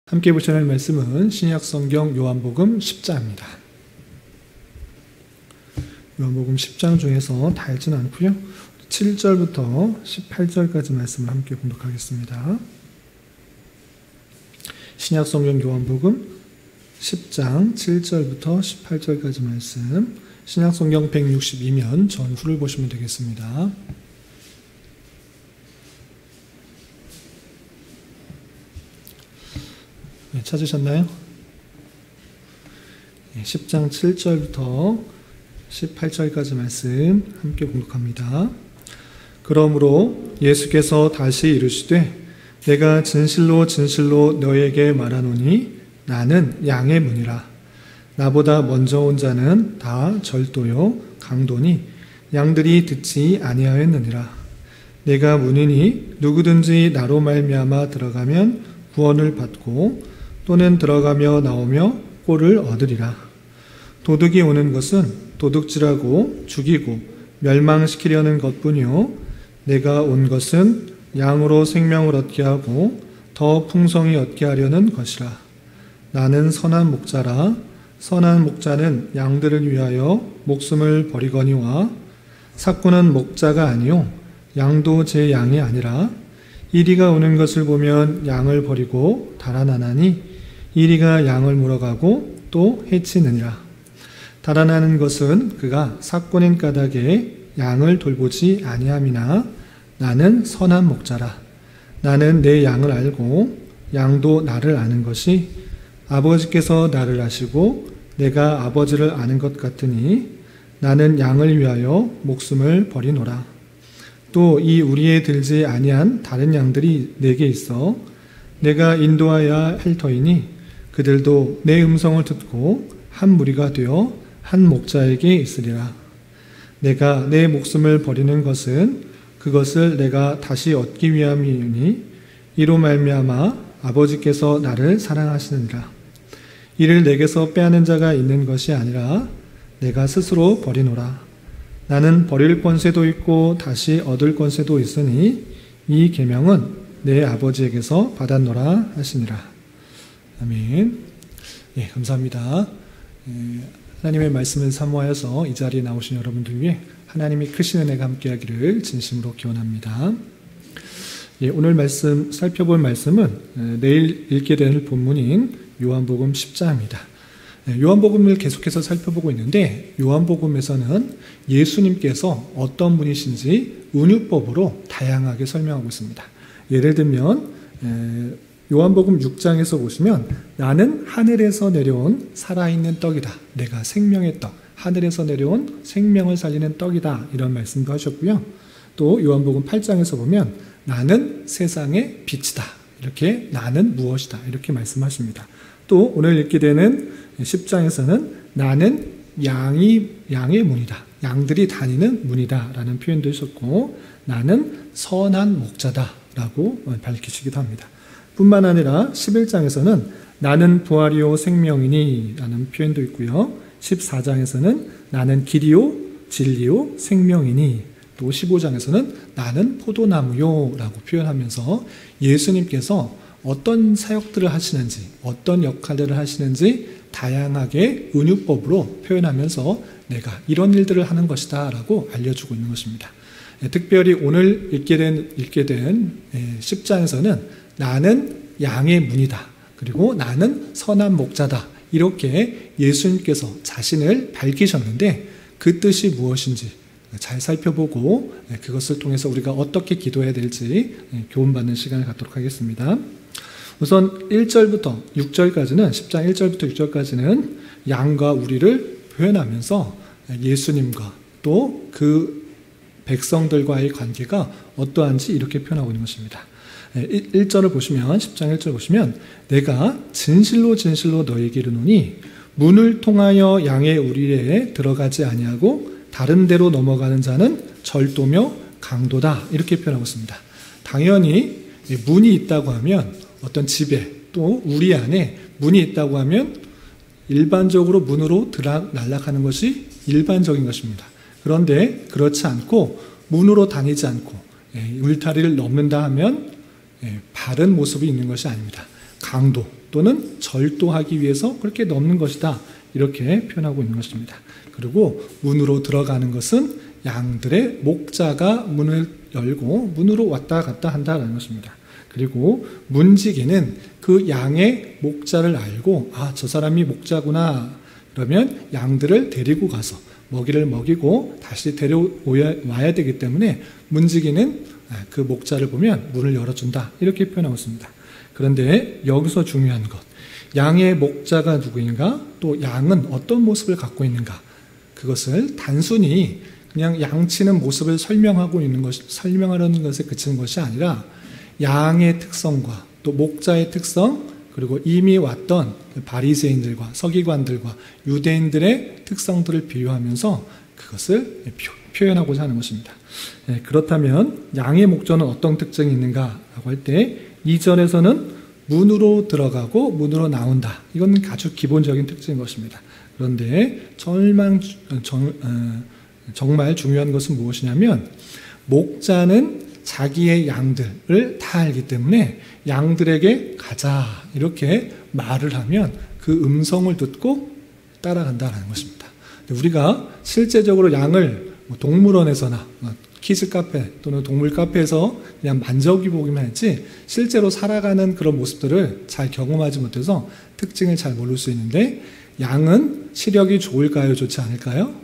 함께 보셔야 할 말씀은 신약성경 요한복음 10장입니다. 요한복음 10장 중에서 다 읽지는 않고요. 7절부터 18절까지 말씀을 함께 공독하겠습니다. 신약성경 요한복음 10장 7절부터 18절까지 말씀, 신약성경 162면 전후를 보시면 되겠습니다. 네, 찾으셨나요? 10장 7절부터 18절까지 말씀 함께 공독합니다. 그러므로 예수께서 다시 이르시되 내가 진실로 진실로 너에게 말하노니 나는 양의 문이라. 나보다 먼저 온 자는 다 절도요 강도니 양들이 듣지 아니하였느니라. 내가 문이니 누구든지 나로 말미암아 들어가면 구원을 받고 또는 들어가며 나오며 꼴을 얻으리라. 도둑이 오는 것은 도둑질하고 죽이고 멸망시키려는 것뿐이요 내가 온 것은 양으로 생명을 얻게 하고 더 풍성히 얻게 하려는 것이라. 나는 선한 목자라. 선한 목자는 양들을 위하여 목숨을 버리거니와 삭구는 목자가 아니요 양도 제 양이 아니라. 이리가 오는 것을 보면 양을 버리고 달아나나니 이리가 양을 물어가고 또 해치느니라. 달아나는 것은 그가 삭고낸 까닭에 양을 돌보지 아니함이나 나는 선한 목자라. 나는 내 양을 알고 양도 나를 아는 것이 아버지께서 나를 아시고 내가 아버지를 아는 것 같으니 나는 양을 위하여 목숨을 버리노라. 또 이 우리에 들지 아니한 다른 양들이 내게 있어 내가 인도하여야 할 터이니 그들도 내 음성을 듣고 한 무리가 되어 한 목자에게 있으리라. 내가 내 목숨을 버리는 것은 그것을 내가 다시 얻기 위함이니 이로 말미암아 아버지께서 나를 사랑하시느니라. 이를 내게서 빼앗는 자가 있는 것이 아니라 내가 스스로 버리노라. 나는 버릴 권세도 있고 다시 얻을 권세도 있으니 이 계명은 내 아버지에게서 받았노라 하시니라. 아멘. 예, 감사합니다. 하나님의 말씀을 사모하여서 이 자리에 나오신 여러분들 위해 하나님이 크신 은혜가 함께하기를 진심으로 기원합니다. 예, 오늘 말씀 살펴볼 말씀은 내일 읽게 될 본문인 요한복음 10장입니다. 요한복음을 계속해서 살펴보고 있는데 요한복음에서는 예수님께서 어떤 분이신지 은유법으로 다양하게 설명하고 있습니다. 예를 들면 요한복음 6장에서 보시면 나는 하늘에서 내려온 살아있는 떡이다. 내가 생명의 떡, 하늘에서 내려온 생명을 살리는 떡이다. 이런 말씀도 하셨고요. 또 요한복음 8장에서 보면 나는 세상의 빛이다. 이렇게 나는 무엇이다. 이렇게 말씀하십니다. 또 오늘 읽게 되는 10장에서는 나는 양의 문이다. 양들이 다니는 문이다. 라는 표현도 있었고 나는 선한 목자다. 라고 밝히시기도 합니다. 뿐만 아니라 11장에서는 나는 부활이요 생명이니 라는 표현도 있고요. 14장에서는 나는 길이요 진리요 생명이니, 또 15장에서는 나는 포도나무요 라고 표현하면서 예수님께서 어떤 사역들을 하시는지, 어떤 역할들을 하시는지 다양하게 은유법으로 표현하면서 내가 이런 일들을 하는 것이다 라고 알려주고 있는 것입니다. 특별히 오늘 읽게 된 10장에서는 나는 양의 문이다. 그리고 나는 선한 목자다. 이렇게 예수님께서 자신을 밝히셨는데 그 뜻이 무엇인지 잘 살펴보고 그것을 통해서 우리가 어떻게 기도해야 될지 교훈받는 시간을 갖도록 하겠습니다. 우선 1절부터 6절까지는 10장 1절부터 6절까지는 양과 우리를 표현하면서 예수님과 또 그 백성들과의 관계가 어떠한지 이렇게 표현하고 있는 것입니다. 1절을 보시면 10장 1절 보시면 내가 진실로 진실로 너에게 이르노니 문을 통하여 양의 우리에 들어가지 아니하고 다른 데로 넘어가는 자는 절도며 강도다. 이렇게 표현하고 있습니다. 당연히 문이 있다고 하면 어떤 집에 또 우리 안에 문이 있다고 하면 일반적으로 문으로 날아가는 것이 일반적인 것입니다. 그런데 그렇지 않고 문으로 다니지 않고 울타리를 넘는다 하면 바른 모습이 있는 것이 아닙니다. 강도 또는 절도하기 위해서 그렇게 넘는 것이다. 이렇게 표현하고 있는 것입니다. 그리고 문으로 들어가는 것은 양들의 목자가 문을 열고 문으로 왔다 갔다 한다는 것입니다. 그리고 문지기는 그 양의 목자를 알고 저 사람이 목자구나. 그러면 양들을 데리고 가서 먹이를 먹이고 다시 데려와야 되기 때문에 문지기는 그 목자를 보면 문을 열어준다. 이렇게 표현하고 있습니다. 그런데 여기서 중요한 것, 양의 목자가 누구인가? 또 양은 어떤 모습을 갖고 있는가? 그것을 단순히 그냥 양치는 모습을 설명하려는 것에 그치는 것이 아니라 양의 특성과 또 목자의 특성, 그리고 이미 왔던 바리새인들과 서기관들과 유대인들의 특성들을 비유하면서 그것을 표현하고자 하는 것입니다. 그렇다면 양의 목자는 어떤 특징이 있는가라고 할 때 2절에서는 문으로 들어가고 문으로 나온다. 이건 아주 기본적인 특징인 것입니다. 그런데 정말 중요한 것은 무엇이냐면 목자는 자기의 양들을 다 알기 때문에 양들에게 가자 이렇게 말을 하면 그 음성을 듣고 따라간다는 것입니다. 우리가 실제적으로 양을 동물원에서나 키즈 카페 또는 동물 카페에서 그냥 만져보기만 했지 실제로 살아가는 그런 모습들을 잘 경험하지 못해서 특징을 잘 모를 수 있는데 양은 시력이 좋을까요? 좋지 않을까요?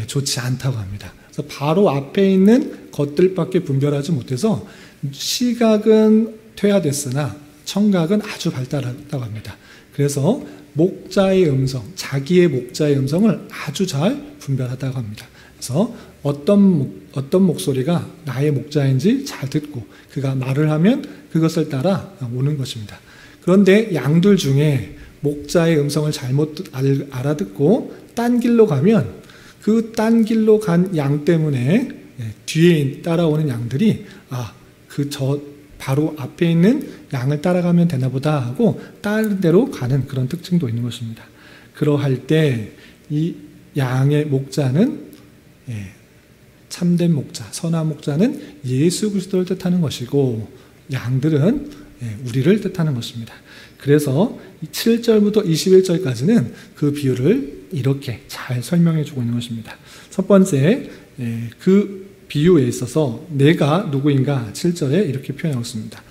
좋지 않다고 합니다. 그래서 바로 앞에 있는 것들밖에 분별하지 못해서 시각은 퇴화됐으나 청각은 아주 발달했다고 합니다. 그래서 목자의 음성, 자기의 목자의 음성을 아주 잘 분별하다고 합니다. 그래서 어떤 목소리가 나의 목자인지 잘 듣고 그가 말을 하면 그것을 따라 오는 것입니다. 그런데 양들 중에 목자의 음성을 잘못 알아듣고 딴 길로 가면 그 딴 길로 간 양 때문에 뒤에 따라오는 양들이 바로 앞에 있는 양을 따라가면 되나 보다 하고 다른 데로 가는 그런 특징도 있는 것입니다. 그러할 때 이 양의 목자는 참된 목자, 선한 목자는 예수 그리스도를 뜻하는 것이고 양들은 우리를 뜻하는 것입니다. 그래서 7절부터 21절까지는 그 비유를 이렇게 잘 설명해 주고 있는 것입니다. 첫 번째, 그 비유에 있어서 내가 누구인가 7절에 이렇게 표현하고 있습니다.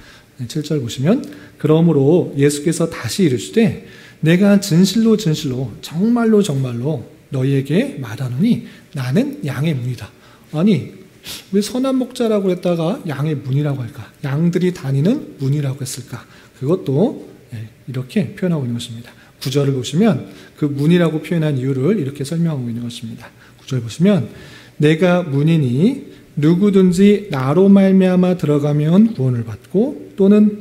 7절 보시면 그러므로 예수께서 다시 이르시되 내가 진실로 진실로 정말로 정말로 너희에게 말하노니 나는 양의 문이다. 아니 왜 선한 목자라고 했다가 양의 문이라고 할까? 양들이 다니는 문이라고 했을까? 그것도 이렇게 표현하고 있는 것입니다. 9절을 보시면 그 문이라고 표현한 이유를 이렇게 설명하고 있는 것입니다. 9절 보시면 내가 문이니 누구든지 나로 말미암아 들어가면 구원을 받고 또는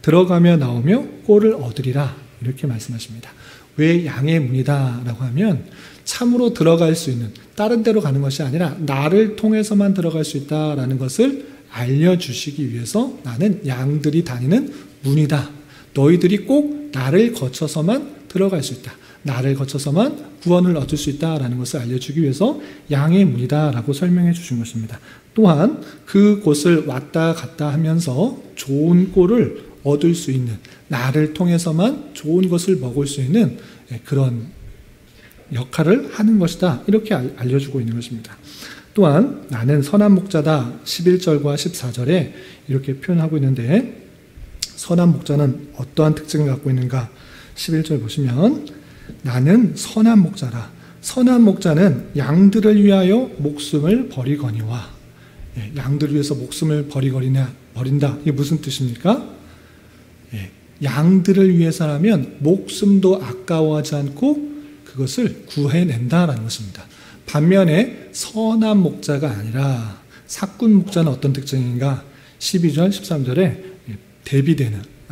들어가며 나오며 꼴을 얻으리라 이렇게 말씀하십니다. 왜 양의 문이다 라고 하면 참으로 들어갈 수 있는 다른 데로 가는 것이 아니라 나를 통해서만 들어갈 수 있다라는 것을 알려주시기 위해서 나는 양들이 다니는 문이다. 너희들이 꼭 나를 거쳐서만 들어갈 수 있다. 나를 거쳐서만 구원을 얻을 수 있다라는 것을 알려주기 위해서 양의 문이다라고 설명해 주신 것입니다. 또한 그곳을 왔다 갔다 하면서 좋은 꼴을 얻을 수 있는 나를 통해서만 좋은 것을 먹을 수 있는 그런 역할을 하는 것이다. 이렇게 알려주고 있는 것입니다. 또한 나는 선한 목자다. 11절과 14절에 이렇게 표현하고 있는데 선한 목자는 어떠한 특징을 갖고 있는가? 11절 보시면 나는 선한 목자라. 선한 목자는 양들을 위하여 목숨을 버리거니와 양들을 위해서 목숨을 버린다. 이게 무슨 뜻입니까? 양들을 위해서라면 목숨도 아까워하지 않고 그것을 구해낸다라는 것입니다. 반면에 선한 목자가 아니라 삭군 목자는 어떤 특징인가? 12절, 13절에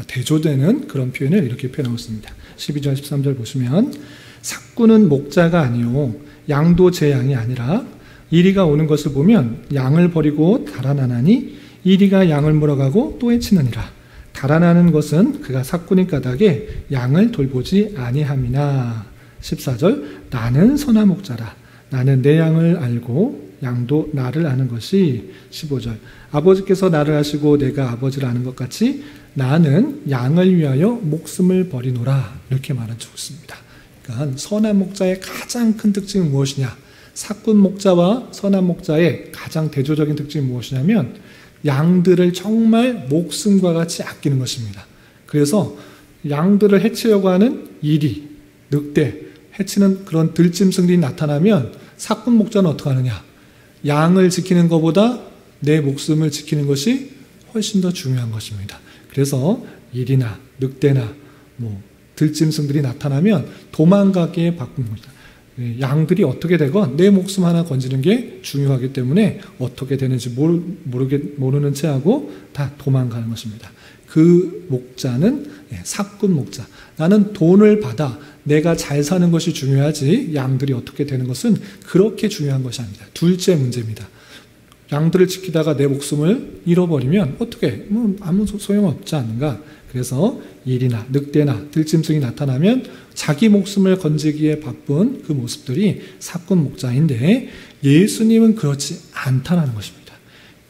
대조되는 그런 표현을 이렇게 표현하고 있습니다. 12절, 13절 보시면 삭군은 목자가 아니요 양도 제 양이 아니라 이리가 오는 것을 보면 양을 버리고 달아나나니 이리가 양을 물어가고 또 해치느니라. 달아나는 것은 그가 삭군인 까닭에 양을 돌보지 아니함이나. 14절 나는 선한 목자라. 나는 내 양을 알고 양도 나를 아는 것이 15절. 아버지께서 나를 아시고 내가 아버지를 아는 것 같이 나는 양을 위하여 목숨을 버리노라. 이렇게 말해주고 있습니다. 그러니까 선한 목자의 가장 큰 특징은 무엇이냐? 사꾼 목자와 선한 목자의 가장 대조적인 특징이 무엇이냐면 양들을 정말 목숨과 같이 아끼는 것입니다. 그래서 양들을 해치려고 하는 이리, 늑대, 해치는 그런 들짐승들이 나타나면 사꾼 목자는 어떻게 하느냐? 양을 지키는 것보다 내 목숨을 지키는 것이 훨씬 더 중요한 것입니다. 그래서 이리나 늑대나 들짐승들이 나타나면 도망가게 바꿉니다. 양들이 어떻게 되건 내 목숨 하나 건지는 게 중요하기 때문에 어떻게 되는지 모르는 채 하고 다 도망가는 것입니다. 그 목자는 사꾼 목자. 나는 돈을 받아 내가 잘 사는 것이 중요하지 양들이 어떻게 되는 것은 그렇게 중요한 것이 아닙니다. 둘째 문제입니다. 양들을 지키다가 내 목숨을 잃어버리면 어떻게 아무 소용없지 않는가. 그래서 일이나 늑대나 들짐승이 나타나면 자기 목숨을 건지기에 바쁜 그 모습들이 사꾼 목자인데 예수님은 그렇지 않다는 것입니다.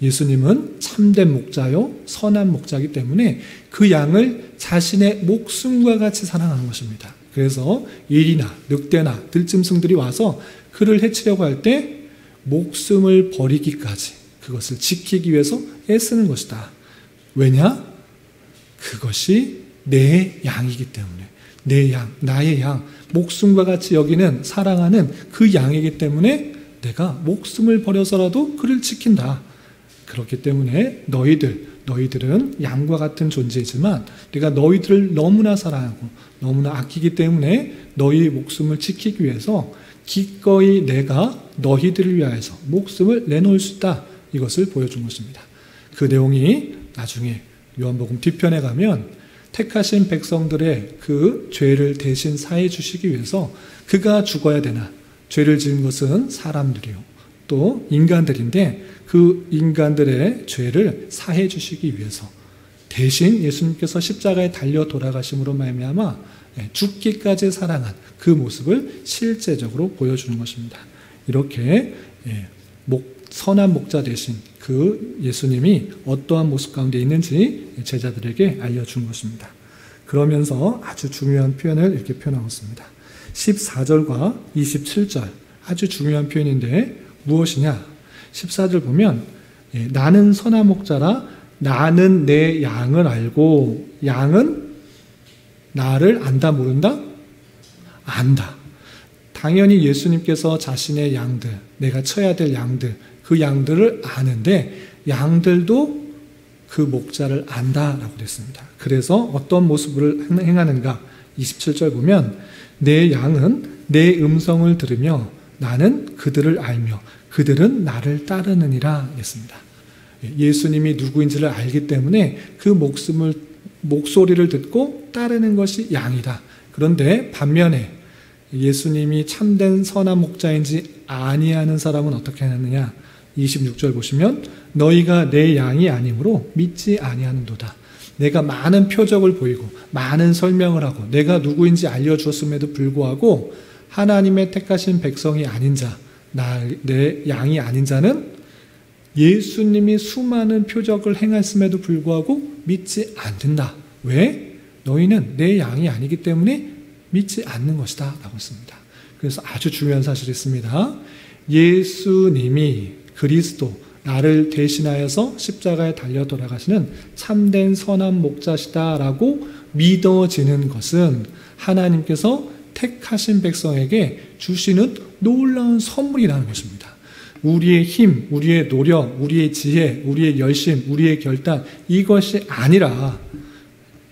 예수님은 참된 목자요 선한 목자이기 때문에 그 양을 자신의 목숨과 같이 사랑하는 것입니다. 그래서 일이나 늑대나 들짐승들이 와서 그를 해치려고 할 때 목숨을 버리기까지 그것을 지키기 위해서 애쓰는 것이다. 왜냐? 그것이 내 양이기 때문에 내 양, 나의 양, 목숨과 같이 여기는 사랑하는 그 양이기 때문에 내가 목숨을 버려서라도 그를 지킨다. 그렇기 때문에 너희들은 양과 같은 존재이지만 내가 너희들을 너무나 사랑하고 너무나 아끼기 때문에 너희 목숨을 지키기 위해서 기꺼이 내가 너희들을 위하여서 목숨을 내놓을 수 있다. 이것을 보여준 것입니다. 그 내용이 나중에 요한복음 뒤편에 가면 택하신 백성들의 그 죄를 대신 사해 주시기 위해서 그가 죽어야 되나. 죄를 지은 것은 사람들이요 또 인간들인데 그 인간들의 죄를 사해 주시기 위해서 대신 예수님께서 십자가에 달려 돌아가심으로 말미암아 죽기까지 사랑한 그 모습을 실제적으로 보여주는 것입니다. 이렇게 선한 목자 대신 그 예수님이 어떠한 모습 가운데 있는지 제자들에게 알려준 것입니다. 그러면서 아주 중요한 표현을 이렇게 표현하고 있습니다. 14절과 27절 아주 중요한 표현인데 무엇이냐? 14절 보면 나는 선한 목자라 나는 내 양을 알고 양은 나를 안다 모른다? 안다. 당연히 예수님께서 자신의 양들, 내가 쳐야 될 양들, 그 양들을 아는데 양들도 그 목자를 안다라고 그랬습니다. 그래서 어떤 모습을 행하는가? 27절 보면 내 양은 내 음성을 들으며 나는 그들을 알며 그들은 나를 따르느니라 했습니다. 예수님이 누구인지를 알기 때문에 그 목소리를 듣고 따르는 것이 양이다. 그런데 반면에 예수님이 참된 선한 목자인지 아니하는 사람은 어떻게 하느냐? 26절 보시면 너희가 내 양이 아니므로 믿지 아니하는도다. 내가 많은 표적을 보이고 많은 설명을 하고 내가 누구인지 알려주었음에도 불구하고 하나님의 택하신 백성이 아닌 자, 내 양이 아닌 자는 예수님이 수많은 표적을 행했음에도 불구하고 믿지 않는다. 왜? 너희는 내 양이 아니기 때문에 믿지 않는 것이다 라고 했습니다. 그래서 아주 중요한 사실이 있습니다. 예수님이 그리스도 나를 대신하여서 십자가에 달려 돌아가시는 참된 선한 목자시다 라고 믿어지는 것은 하나님께서 택하신 백성에게 주시는 놀라운 선물이라는 것입니다. 우리의 힘, 우리의 노력, 우리의 지혜, 우리의 열심, 우리의 결단 이것이 아니라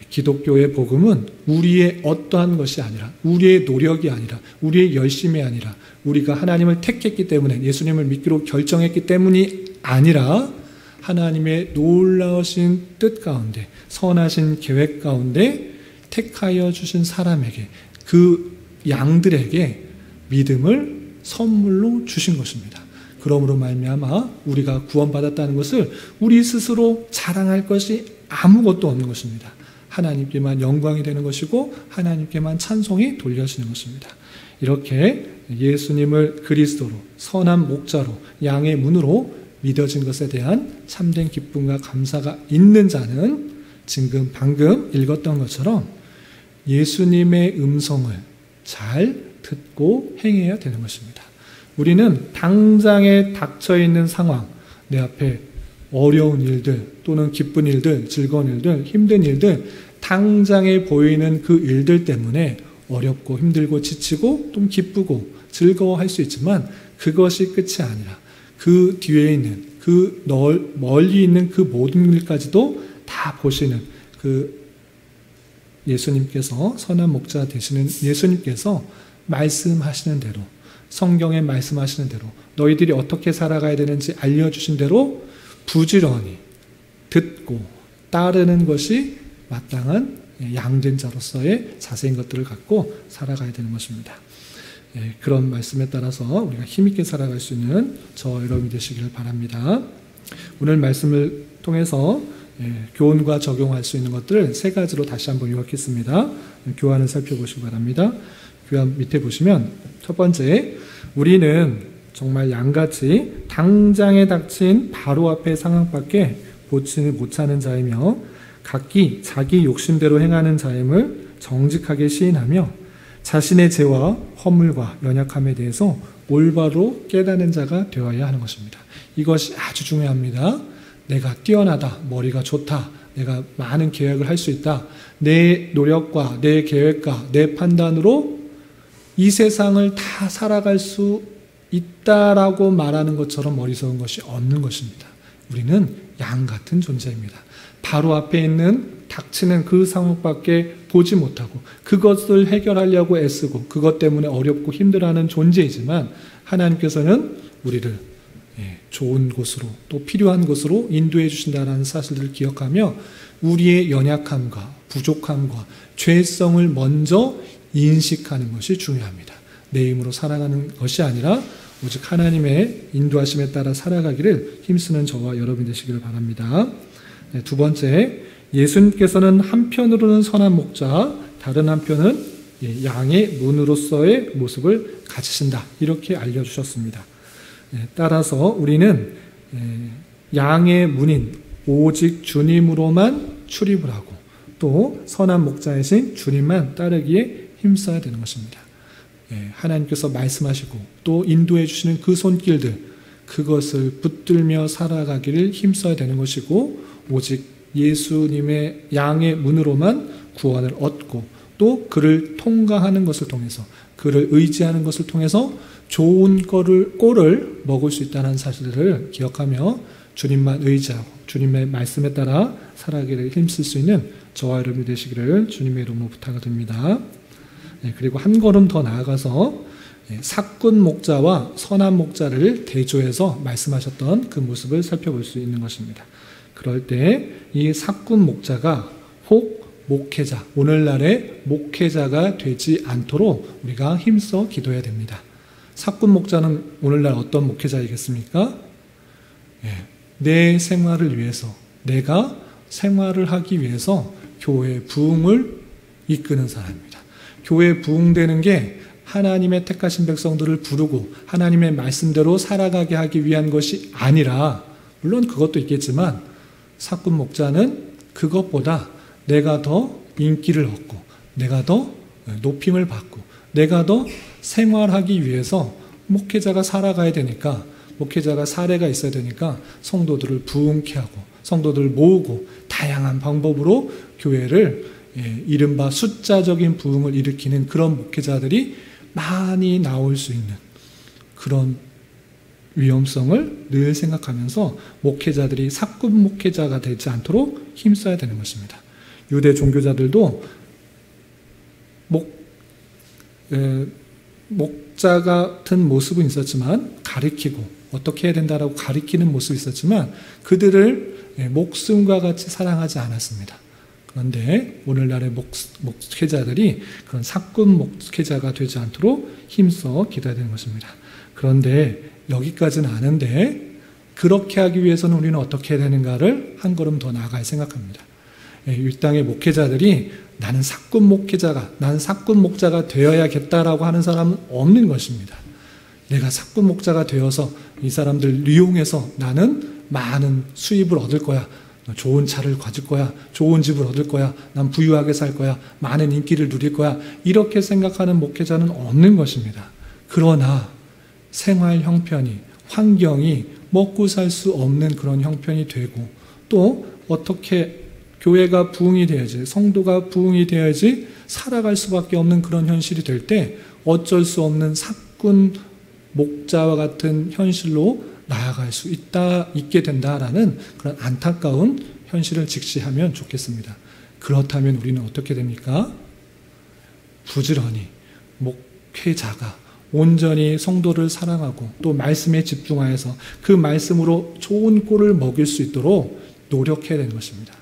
기독교의 복음은 우리의 어떠한 것이 아니라 우리의 노력이 아니라 우리의 열심이 아니라 우리가 하나님을 택했기 때문에 예수님을 믿기로 결정했기 때문이 아니라 하나님의 놀라우신 뜻 가운데 선하신 계획 가운데 택하여 주신 사람에게 그 양들에게 믿음을 선물로 주신 것입니다. 그러므로 말미암아 우리가 구원받았다는 것을 우리 스스로 자랑할 것이 아무것도 없는 것입니다. 하나님께만 영광이 되는 것이고 하나님께만 찬송이 돌려지는 것입니다. 이렇게 예수님을 그리스도로, 선한 목자로, 양의 문으로 믿어진 것에 대한 참된 기쁨과 감사가 있는 자는 지금 방금 읽었던 것처럼 예수님의 음성을 잘 듣고 행해야 되는 것입니다. 우리는 당장에 닥쳐있는 상황, 내 앞에 어려운 일들 또는 기쁜 일들, 즐거운 일들, 힘든 일들, 당장에 보이는 그 일들 때문에 어렵고 힘들고 지치고 좀 기쁘고 즐거워할 수 있지만 그것이 끝이 아니라 그 뒤에 있는 그 멀리 있는 그 모든 일까지도 다 보시는 그 예수님께서, 선한 목자 되시는 예수님께서 말씀하시는 대로, 성경에 말씀하시는 대로 너희들이 어떻게 살아가야 되는지 알려주신 대로 부지런히 듣고 따르는 것이 마땅한 양된 자로서의 자세인 것들을 갖고 살아가야 되는 것입니다. 그런 말씀에 따라서 우리가 힘있게 살아갈 수 있는 저와 여러분이 되시기를 바랍니다. 오늘 말씀을 통해서 교훈과 적용할 수 있는 것들을 세 가지로 다시 한번 요약했습니다. 교환을 살펴보시기 바랍니다. 교환 밑에 보시면 첫 번째, 우리는 정말 양같이 당장에 닥친 바로 앞의 상황밖에 보지 못하는 자이며 각기 자기 욕심대로 행하는 자임을 정직하게 시인하며 자신의 죄와 허물과 연약함에 대해서 올바로 깨닫는 자가 되어야 하는 것입니다. 이것이 아주 중요합니다. 내가 뛰어나다, 머리가 좋다, 내가 많은 계획을 할 수 있다, 내 노력과 내 계획과 내 판단으로 이 세상을 다 살아갈 수 있다라고 말하는 것처럼 어리석은 것이 없는 것입니다. 우리는 양 같은 존재입니다. 바로 앞에 있는 닥치는 그 상황밖에 보지 못하고 그것을 해결하려고 애쓰고 그것 때문에 어렵고 힘들어하는 존재이지만 하나님께서는 우리를 좋은 곳으로 또 필요한 곳으로 인도해 주신다는 사실들을 기억하며 우리의 연약함과 부족함과 죄성을 먼저 인식하는 것이 중요합니다. 내 힘으로 살아가는 것이 아니라 오직 하나님의 인도하심에 따라 살아가기를 힘쓰는 저와 여러분 되시기를 바랍니다. 두 번째, 예수님께서는 한편으로는 선한 목자, 다른 한편은 양의 문으로서의 모습을 가지신다. 이렇게 알려주셨습니다. 따라서 우리는 양의 문인 오직 주님으로만 출입을 하고 또 선한 목자이신 주님만 따르기에 힘써야 되는 것입니다. 하나님께서 말씀하시고 또 인도해 주시는 그 손길들, 그것을 붙들며 살아가기를 힘써야 되는 것이고 오직 예수님의 양의 문으로만 구원을 얻고 또 그를 통과하는 것을 통해서 그를 의지하는 것을 통해서 좋은 꼴을 먹을 수 있다는 사실을 기억하며 주님만 의지하고 주님의 말씀에 따라 살아가기를 힘쓸 수 있는 저와 여러분이 되시기를 주님의 이름으로 부탁을 드립니다. 그리고 한 걸음 더 나아가서 사꾼 목자와 선한 목자를 대조해서 말씀하셨던 그 모습을 살펴볼 수 있는 것입니다. 그럴 때 이 사꾼 목자가 혹 목회자, 오늘날의 목회자가 되지 않도록 우리가 힘써 기도해야 됩니다. 사꾼 목자는 오늘날 어떤 목회자이겠습니까? 내 생활을 위해서, 내가 생활을 하기 위해서 교회 부흥을 이끄는 사람입니다. 교회 부흥되는 게 하나님의 택하신 백성들을 부르고 하나님의 말씀대로 살아가게 하기 위한 것이 아니라, 물론 그것도 있겠지만 사꾼 목자는 그것보다 내가 더 인기를 얻고 내가 더 높임을 받고 내가 더 생활하기 위해서 목회자가 살아가야 되니까, 목회자가 사례가 있어야 되니까 성도들을 부흥케 하고 성도들을 모으고 다양한 방법으로 교회를 이른바 숫자적인 부흥을 일으키는 그런 목회자들이 많이 나올 수 있는 그런 위험성을 늘 생각하면서 목회자들이 사꾼 목회자가 되지 않도록 힘써야 되는 것입니다. 유대 종교자들도 목자 같은 모습은 있었지만 가리키고 어떻게 해야 된다라고 가리키는 모습이 있었지만 그들을 목숨과 같이 사랑하지 않았습니다. 그런데 오늘날의 목회자들이 그런 사꾼 목회자가 되지 않도록 힘써 기도해야 되는 것입니다. 그런데 여기까지는 아는데 그렇게 하기 위해서는 우리는 어떻게 해야 되는가를 한 걸음 더 나아가야 생각합니다. 이 땅의 목회자들이 나는 사꾼 목회자가, 나는 사꾼 목자가 되어야겠다라고 하는 사람은 없는 것입니다. 내가 사꾼 목자가 되어서 이 사람들 이용해서 나는 많은 수입을 얻을 거야. 좋은 차를 가질 거야. 좋은 집을 얻을 거야. 난 부유하게 살 거야. 많은 인기를 누릴 거야. 이렇게 생각하는 목회자는 없는 것입니다. 그러나 생활 형편이, 환경이 먹고 살 수 없는 그런 형편이 되고, 또 어떻게 교회가 부흥이 돼야지, 성도가 부흥이 돼야지 살아갈 수밖에 없는 그런 현실이 될 때 어쩔 수 없는 사꾼 목자와 같은 현실로 나아갈 수 있게 된다라는 그런 안타까운 현실을 직시하면 좋겠습니다. 그렇다면 우리는 어떻게 됩니까? 부지런히 목회자가 온전히 성도를 사랑하고 또 말씀에 집중하여서 그 말씀으로 좋은 꼴을 먹일 수 있도록 노력해야 되는 것입니다.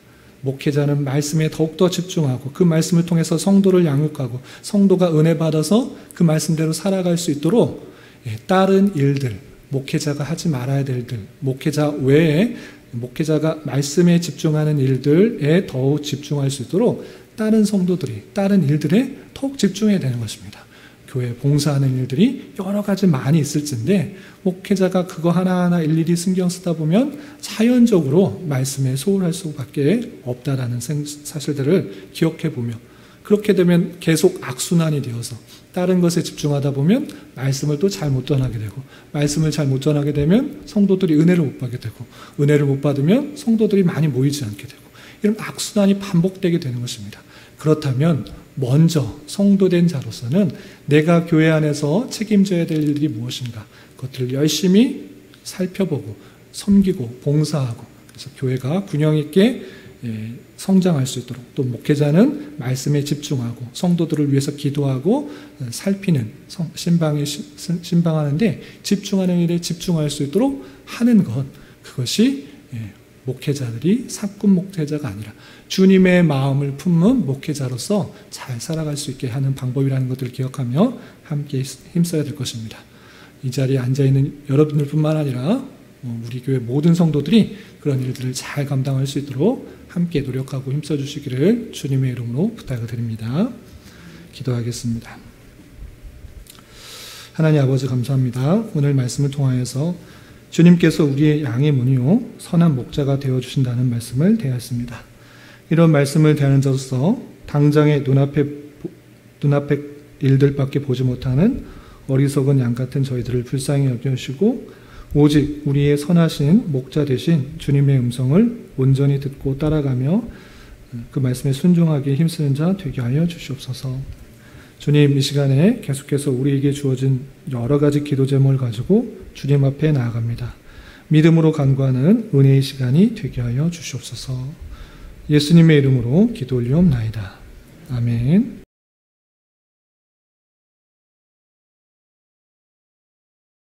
목회자는 말씀에 더욱더 집중하고 그 말씀을 통해서 성도를 양육하고 성도가 은혜 받아서 그 말씀대로 살아갈 수 있도록 다른 일들, 목회자가 하지 말아야 될 일들, 목회자 외에 목회자가 말씀에 집중하는 일들에 더욱 집중할 수 있도록 다른 성도들이 다른 일들에 더욱 집중해야 되는 것입니다. 교회 봉사하는 일들이 여러 가지 많이 있을진데 목회자가 그거 하나하나 일일이 신경 쓰다 보면 자연적으로 말씀에 소홀할 수밖에 없다라는 사실들을 기억해 보며, 그렇게 되면 계속 악순환이 되어서 다른 것에 집중하다 보면 말씀을 또 잘 못 전하게 되고, 말씀을 잘 못 전하게 되면 성도들이 은혜를 못 받게 되고, 은혜를 못 받으면 성도들이 많이 모이지 않게 되고, 이런 악순환이 반복되게 되는 것입니다. 그렇다면 먼저 성도된 자로서는 내가 교회 안에서 책임져야 될 일들이 무엇인가, 그것들을 열심히 살펴보고 섬기고 봉사하고, 그래서 교회가 균형 있게 성장할 수 있도록, 또 목회자는 말씀에 집중하고 성도들을 위해서 기도하고 살피는 신방하는데 집중하는 일에 집중할 수 있도록 하는 것, 그것이 목회자들이 사꾼 목회자가 아니라 주님의 마음을 품는 목회자로서 잘 살아갈 수 있게 하는 방법이라는 것들을 기억하며 함께 힘써야 될 것입니다. 이 자리에 앉아있는 여러분들 뿐만 아니라 우리 교회 모든 성도들이 그런 일들을 잘 감당할 수 있도록 함께 노력하고 힘써 주시기를 주님의 이름으로 부탁을 드립니다. 기도하겠습니다. 하나님 아버지 감사합니다. 오늘 말씀을 통하여서 주님께서 우리의 양의 문이요 선한 목자가 되어주신다는 말씀을 대하였습니다. 이런 말씀을 대하는 자로서 당장의 눈앞의 일들밖에 보지 못하는 어리석은 양 같은 저희들을 불쌍히 여겨주시고 오직 우리의 선하신 목자 되신 주님의 음성을 온전히 듣고 따라가며 그 말씀에 순종하게 힘쓰는 자 되게 하여 주시옵소서. 주님, 이 시간에 계속해서 우리에게 주어진 여러 가지 기도 제목을 가지고 주님 앞에 나아갑니다. 믿음으로 간구하는 은혜의 시간이 되게 하여 주시옵소서. 예수님의 이름으로 기도 올리옵나이다. 아멘.